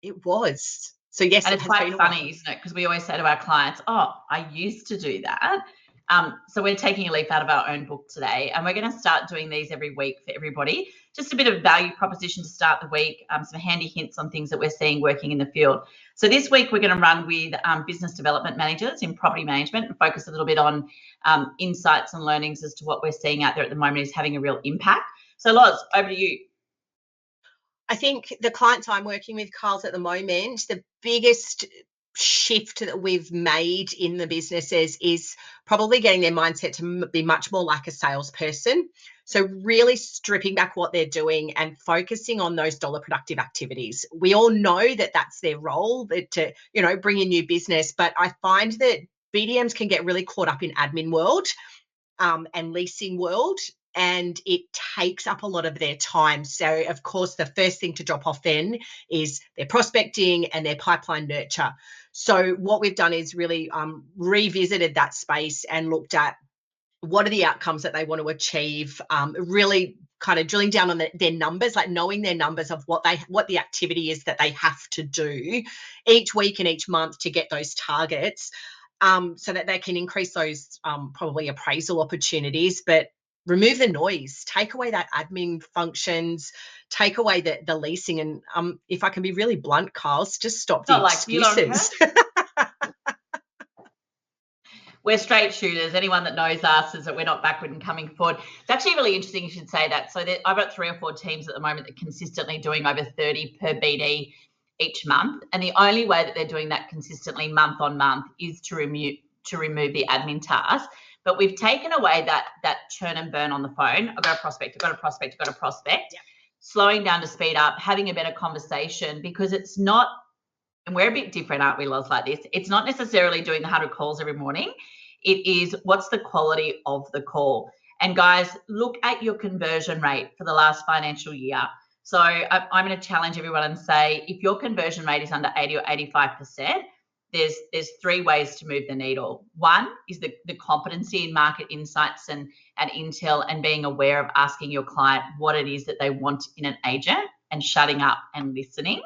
It was. So yes, And it it's has quite been a funny, while. isn't it? Because we always say to our clients, oh, I used to do that. So we're taking a leaf out of our own book today, and we're going to start doing these every week for everybody. Just a bit of value proposition to start the week, some handy hints on things that we're seeing working in the field. So this week we're going to run with business development managers in property management and focus a little bit on insights and learnings as to what we're seeing out there at the moment is having a real impact. So Loz, over to you. I think the clients I'm working with, Carls, at the moment, the biggest shift that we've made in the businesses is probably getting their mindset to be much more like a salesperson. So really stripping back what they're doing and focusing on those dollar productive activities. We all know that that's their role, to bring in new business. But I find that BDMs can get really caught up in admin world and leasing world, and it takes up a lot of their time. So, of course, the first thing to drop off then is their prospecting and their pipeline nurture. So what we've done is really revisited that space and looked at what are the outcomes that they want to achieve, really kind of drilling down on their numbers, like knowing their numbers of what the activity is that they have to do each week and each month to get those targets, so that they can increase those probably appraisal opportunities, but remove the noise, take away that admin functions, take away the leasing. And if I can be really blunt, Carls, just stop the excuses. We're straight shooters. Anyone that knows us is that we're not backward and coming forward. It's actually really interesting you should say that. So I've got 3 or 4 teams at the moment that are consistently doing over 30 per BD each month. And the only way that they're doing that consistently month on month is to remove the admin task. But we've taken away that churn and burn on the phone. I've got a prospect, I've got a prospect, I've got a prospect. Yeah. Slowing down to speed up, having a better conversation, because it's not, and we're a bit different, aren't we, Loz, like this? It's not necessarily doing the 100 calls every morning. It is what's the quality of the call. And guys, look at your conversion rate for the last financial year. So I'm going to challenge everyone and say, if your conversion rate is under 80 or 85%, there's 3 ways to move the needle. One is the competency in market insights and intel, and being aware of asking your client what it is that they want in an agent and shutting up and listening.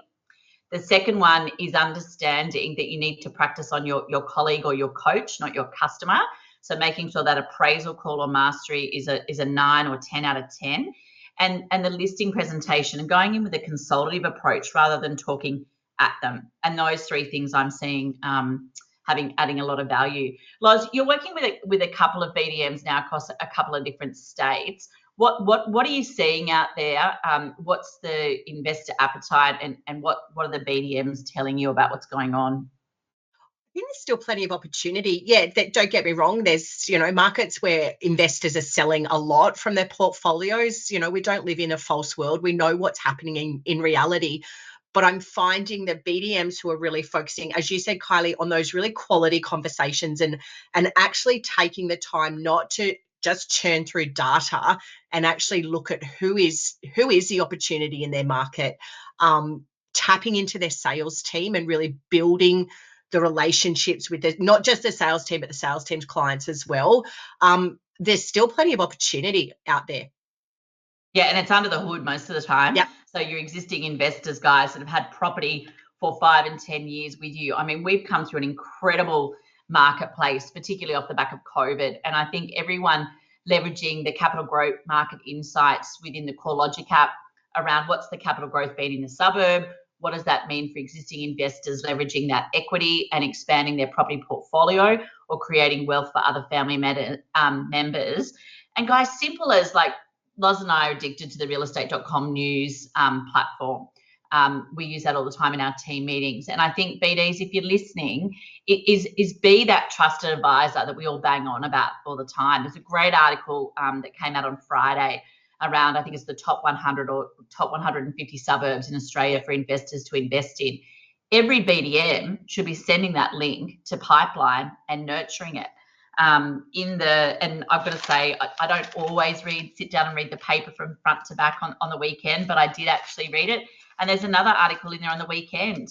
The second one is understanding that you need to practice on your colleague or your coach, not your customer. So making sure that appraisal call or mastery is a 9 or 10 out of 10. And the listing presentation and going in with a consultative approach rather than talking at them. And those 3 things I'm seeing adding a lot of value. Loz, you're working with a couple of BDMs now across a couple of different states. What are you seeing out there? What's the investor appetite, and what are the BDMs telling you about what's going on? I think there's still plenty of opportunity. Yeah, don't get me wrong. There's, markets where investors are selling a lot from their portfolios. We don't live in a false world. We know what's happening in reality. But I'm finding that BDMs who are really focusing, as you said, Kylie, on those really quality conversations and actually taking the time not to just churn through data and actually look at who is the opportunity in their market, tapping into their sales team and really building the relationships with not just the sales team, but the sales team's clients as well. There's still plenty of opportunity out there. Yeah, and it's under the hood most of the time. Yep. So your existing investors, guys, that have had property for 5 and 10 years with you. I mean, we've come through an incredible marketplace, particularly off the back of COVID. And I think everyone leveraging the capital growth market insights within the CoreLogic app around what's the capital growth been in the suburb, what does that mean for existing investors leveraging that equity and expanding their property portfolio or creating wealth for other family members. And guys, simple as like, Loz and I are addicted to the realestate.com news platform. We use that all the time in our team meetings. And I think, BDs, if you're listening, is be that trusted advisor that we all bang on about all the time. There's a great article that came out on Friday around, I think it's the top 100 or top 150 suburbs in Australia for investors to invest in. Every BDM should be sending that link to Pipeline and nurturing it. And I've got to say, I don't always sit down and read the paper from front to back on the weekend, but I did actually read it. And there's another article in there on the weekend,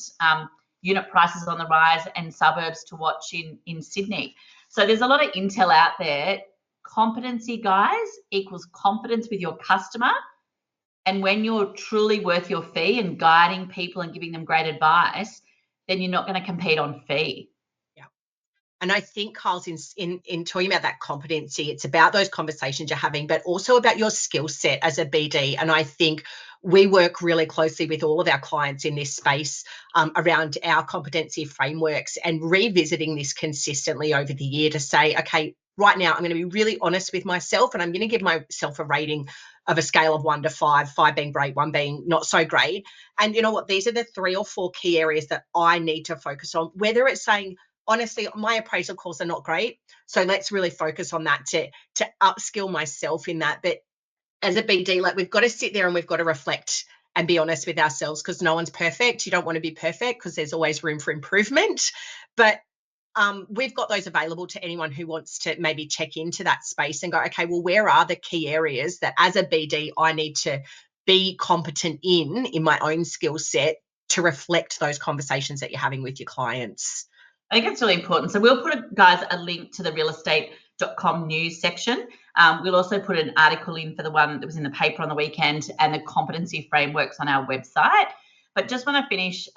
unit prices on the rise and suburbs to watch in Sydney. So there's a lot of intel out there. Competency, guys, equals confidence with your customer And when you're truly worth your fee and guiding people and giving them great advice, then you're not going to compete on fee. Yeah. And I think, Carl's, in talking about that competency, it's about those conversations you're having, but also about your skill set as a BD. And I think we work really closely with all of our clients in this space around our competency frameworks and revisiting this consistently over the year to say, okay, right now I'm going to be really honest with myself and I'm going to give myself a rating of a scale of 1 to 5, 5 being great, 1 being not so great. And you know what? These are the 3 or 4 key areas that I need to focus on, whether it's saying, honestly, my appraisal calls are not great, so let's really focus on that to upskill myself in that. But as a BD, like, we've got to sit there and we've got to reflect and be honest with ourselves, because no one's perfect. You don't want to be perfect because there's always room for improvement. But we've got those available to anyone who wants to maybe check into that space and go, okay, well, where are the key areas that as a BD I need to be competent in my own skill set to reflect those conversations that you're having with your clients? I think it's really important. So we'll put, guys, a link to the realestate.com news section. We'll also put an article in for the one that was in the paper on the weekend and the competency frameworks on our website. But just want to finish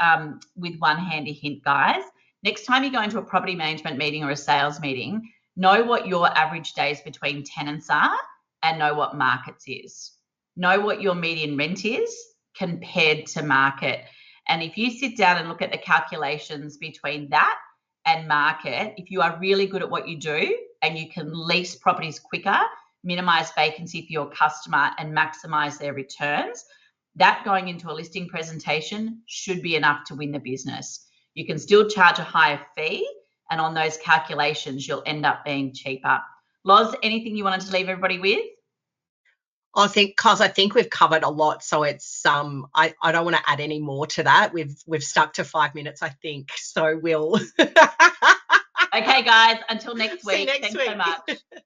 with one handy hint, guys. Next time you go into a property management meeting or a sales meeting, know what your average days between tenants are and know what markets is. Know what your median rent is compared to market. And if you sit down and look at the calculations between that and market, if you are really good at what you do and you can lease properties quicker, minimize vacancy for your customer and maximize their returns, that going into a listing presentation should be enough to win the business. You can still charge a higher fee, and on those calculations, you'll end up being cheaper. Loz, anything you wanted to leave everybody with? I think we've covered a lot, so it's I don't want to add any more to that. We've stuck to 5 minutes, I think, so we'll Okay, guys, until next see you week. next Thanks week. so much.